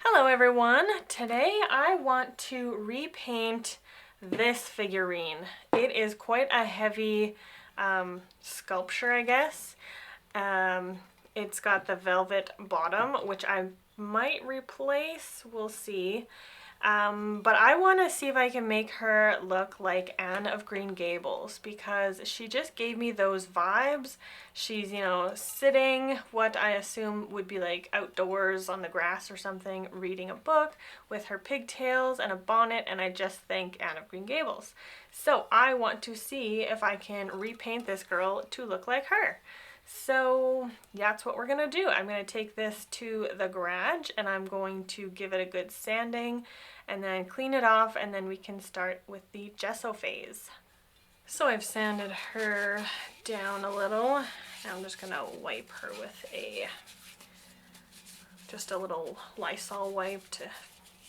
Hello everyone! Today I want to repaint this figurine. It is quite a heavy sculpture, I guess. It's got the velvet bottom, which I might replace, we'll see. But I want to see if I can make her look like Anne of Green Gables, because she just gave me those vibes. She's, you know, sitting what I assume would be like outdoors on the grass or something, reading a book with her pigtails and a bonnet, and I just think Anne of Green Gables. So I want to see if I can repaint this girl to look like her. So that's what we're gonna do. I'm gonna take this to the garage and I'm going to give it a good sanding and then clean it off, and then we can start with the gesso phase. So I've sanded her down a little. Now I'm just gonna wipe her with just a little Lysol wipe to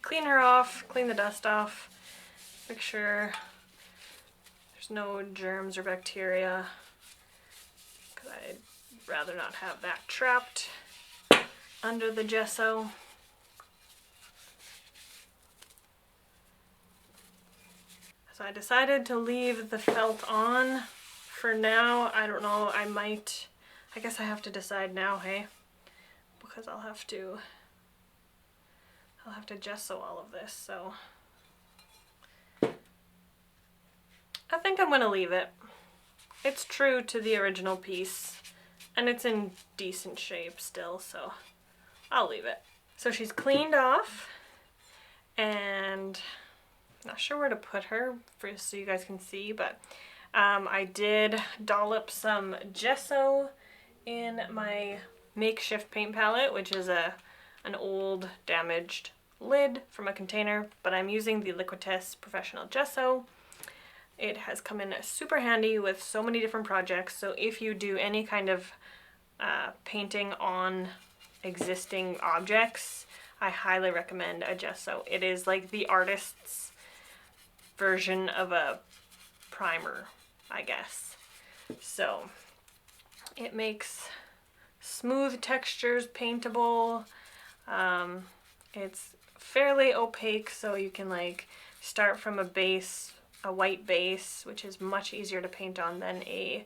clean her off, clean the dust off, make sure there's no germs or bacteria, because I'd rather not have that trapped under the gesso. So I decided to leave the felt on for now. I don't know, I guess I have to decide now, hey? Because I'll have to gesso all of this, so I think I'm gonna leave it. It's true to the original piece, and it's in decent shape still, so I'll leave it. So she's cleaned off, and I'm not sure where to put her so you guys can see, but I did dollop some gesso in my makeshift paint palette, which is an old damaged lid from a container, but I'm using the Liquitex Professional Gesso. It has come in super handy with so many different projects, so if you do any kind of painting on existing objects, I highly recommend a gesso. It is like the artist's version of a primer, I guess. So it makes smooth textures paintable. It's fairly opaque, so you can like start from a white base, which is much easier to paint on than a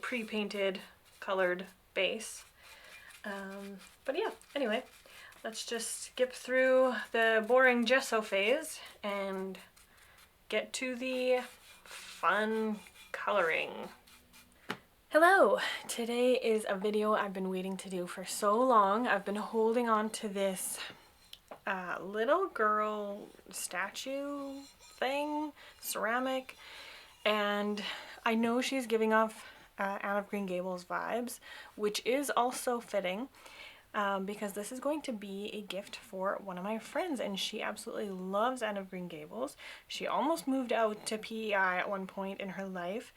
pre-painted colored base. But yeah, anyway, let's just skip through the boring gesso phase and get to the fun coloring. Hello! Today is a video I've been waiting to do for so long. I've been holding on to this little girl statue thing, ceramic, and I know she's giving off Anne of Green Gables vibes, which is also fitting. Because this is going to be a gift for one of my friends, and she absolutely loves Anne of Green Gables. She almost moved out to PEI at one point in her life,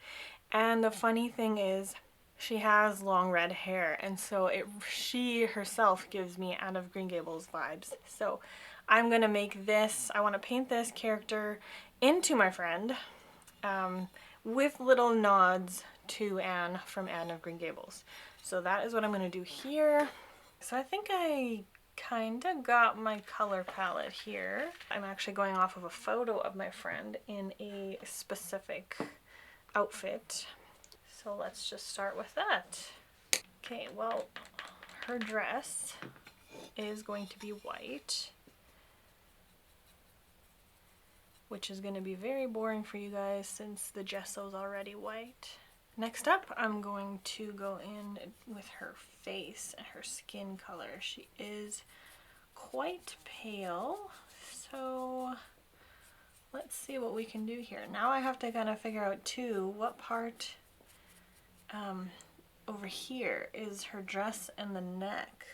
and the funny thing is she has long red hair, and so she herself gives me Anne of Green Gables vibes. So I'm gonna make this, I want to paint this character into my friend with little nods to Anne from Anne of Green Gables. So that is what I'm gonna do here. So I think I kind of got my color palette here. I'm actually going off of a photo of my friend in a specific outfit. So let's just start with that. Okay, well, her dress is going to be white, which is going to be very boring for you guys since the gesso is already white. Next up, I'm going to go in with her face and her skin color. She is quite pale, so let's see what we can do here. Now I have to kind of figure out too what part over here is her dress and the neck.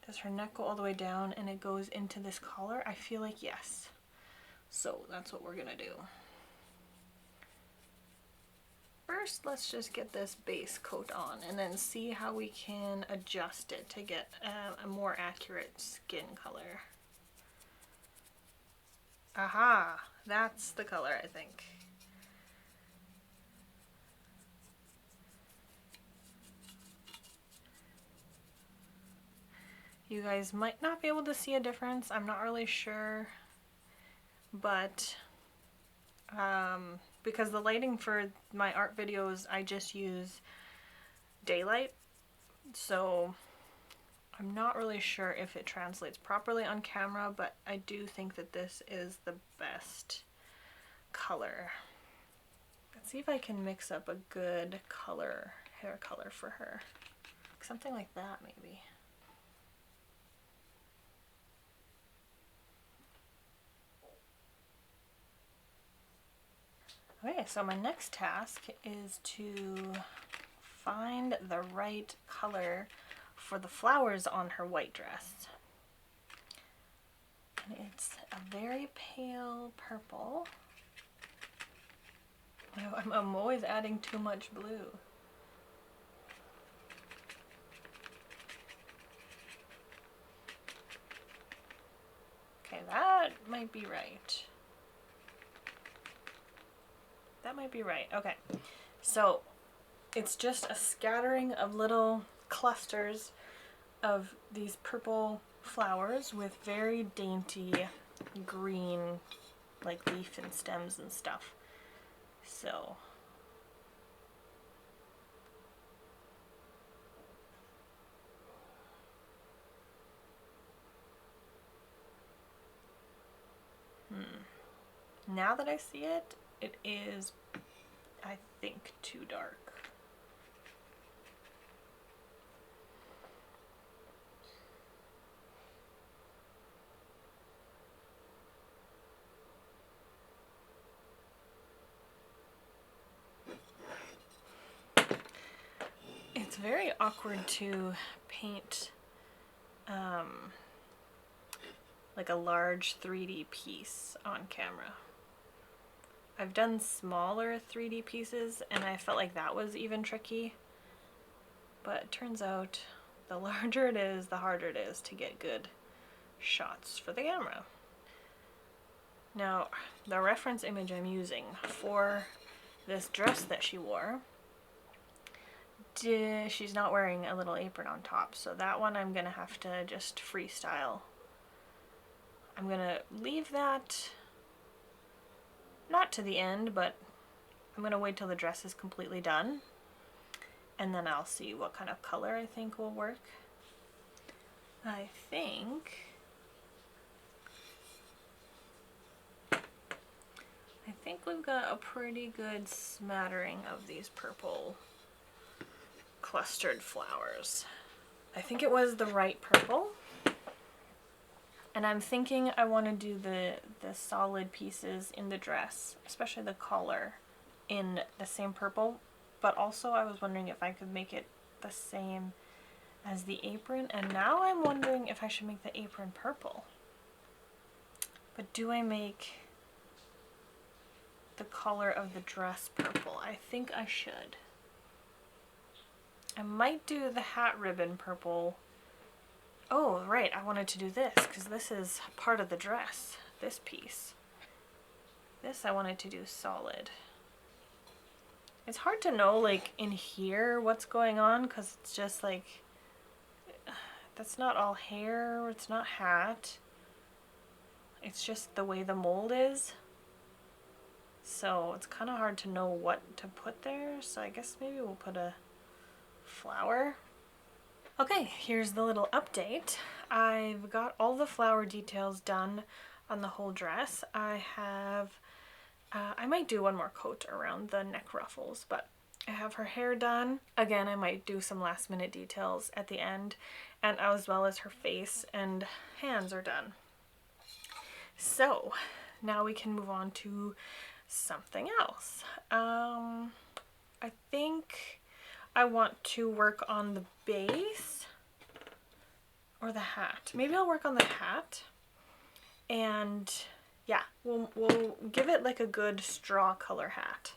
Does her neck go all the way down and it goes into this collar? I feel like yes. So that's what we're gonna do. First, let's just get this base coat on and then see how we can adjust it to get a more accurate skin color. Aha, that's the color, I think. You guys might not be able to see a difference. I'm not really sure, but because the lighting for my art videos, I just use daylight, so I'm not really sure if it translates properly on camera, but I do think that this is the best color. Let's see if I can mix up a good color, hair color for her. Something like that, maybe. Okay, so my next task is to find the right color for the flowers on her white dress. And it's a very pale purple. I'm always adding too much blue. Okay, that might be right. That might be right. Okay, so it's just a scattering of little clusters of these purple flowers with very dainty green, like leaf and stems and stuff. So now that I see it, it is, I think, too dark. It's very awkward to paint like a large 3D piece on camera. I've done smaller 3D pieces and I felt like that was even tricky, but it turns out the larger it is, the harder it is to get good shots for the camera. Now, the reference image I'm using for this dress that she wore, she's not wearing a little apron on top, so that one I'm gonna have to just freestyle. I'm gonna leave that not to the end, but I'm gonna wait till the dress is completely done, and then I'll see what kind of color I think will work. I think we've got a pretty good smattering of these purple clustered flowers. I think it was the right purple. And I'm thinking I want to do the solid pieces in the dress, especially the collar, in the same purple. But also I was wondering if I could make it the same as the apron. And now I'm wondering if I should make the apron purple. But do I make the color of the dress purple? I think I should. I might do the hat ribbon purple. Oh, right, I wanted to do this because this is part of the dress, this piece. This I wanted to do solid. It's hard to know, like, in here what's going on because it's just like, that's not all hair, it's not hat. It's just the way the mold is. So it's kind of hard to know what to put there, so I guess maybe we'll put a flower. Okay, here's the little update. I've got all the flower details done on the whole dress. I might do one more coat around the neck ruffles, but I have her hair done. Again, I might do some last minute details at the end, and as well as her face and hands are done. So now we can move on to something else. I think I want to work on the base or the hat. Maybe I'll work on the hat, and yeah, we'll give it like a good straw color hat.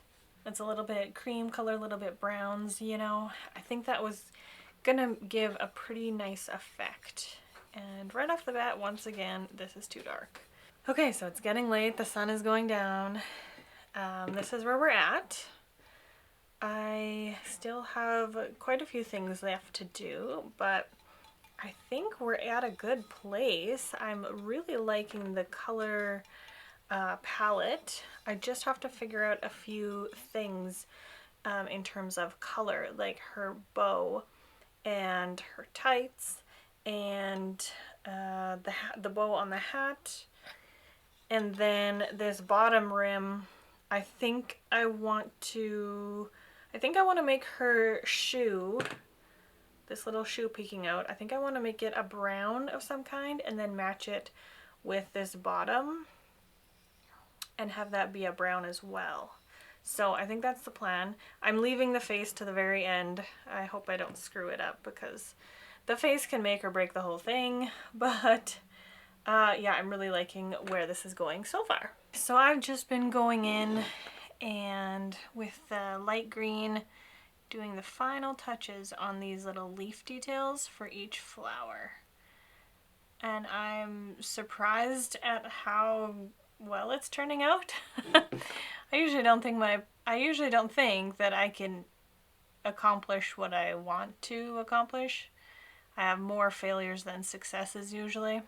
It's a little bit cream color, a little bit browns, you know. I think that was gonna give a pretty nice effect. And right off the bat, once again, this is too dark. Okay, so it's getting late, the sun is going down. This is where we're at. I still have quite a few things left to do, but I think we're at a good place. I'm really liking the color palette. I just have to figure out a few things in terms of color, like her bow and her tights and the bow on the hat. And then this bottom rim, I think I want to make her shoe, this little shoe peeking out, I think I want to make it a brown of some kind and then match it with this bottom and have that be a brown as well. So I think that's the plan. I'm leaving the face to the very end. I hope I don't screw it up because the face can make or break the whole thing, but yeah, I'm really liking where this is going so far. So I've just been going in and with the light green doing the final touches on these little leaf details for each flower. And I'm surprised at how well it's turning out. I usually don't think that I can accomplish what I want to accomplish. I have more failures than successes usually.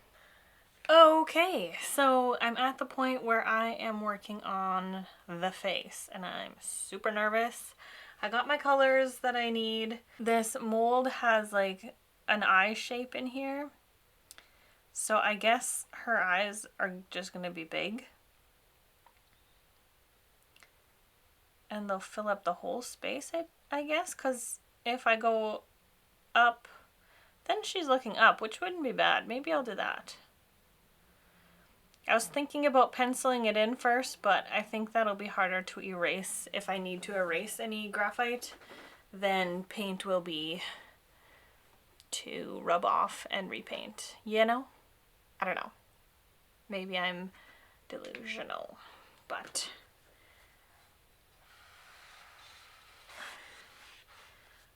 Okay, so I'm at the point where I am working on the face and I'm super nervous. I got my colors that I need. This mold has like an eye shape in here. So I guess her eyes are just gonna be big. And they'll fill up the whole space, I guess, because if I go up, then she's looking up, which wouldn't be bad. Maybe I'll do that. I was thinking about penciling it in first, but I think that'll be harder to erase. If I need to erase any graphite, then paint will be to rub off and repaint, you know? I don't know. Maybe I'm delusional, but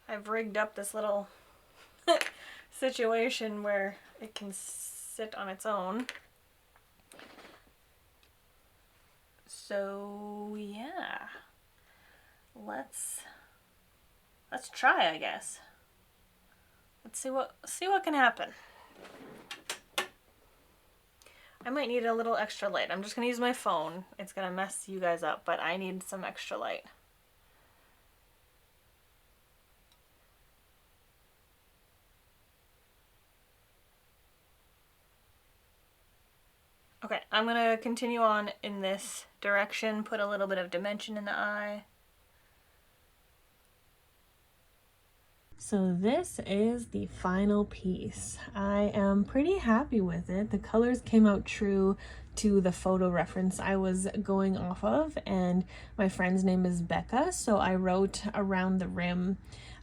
I've rigged up this little situation where it can sit on its own. So yeah, let's try, I guess. Let's see what can happen. I might need a little extra light. I'm just gonna use my phone. It's gonna mess you guys up, but I need some extra light. Okay, I'm gonna continue on in this direction, put a little bit of dimension in the eye. So this is the final piece. I am pretty happy with it. The colors came out true to the photo reference I was going off of, and my friend's name is Becca, so I wrote around the rim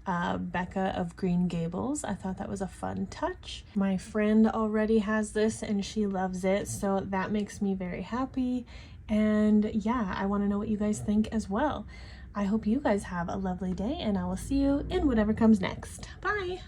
Becca of Green Gables. I thought that was a fun touch. My friend already has this and she loves it, so that makes me very happy. And yeah, I want to know what you guys think as well. I hope you guys have a lovely day and I will see you in whatever comes next. Bye!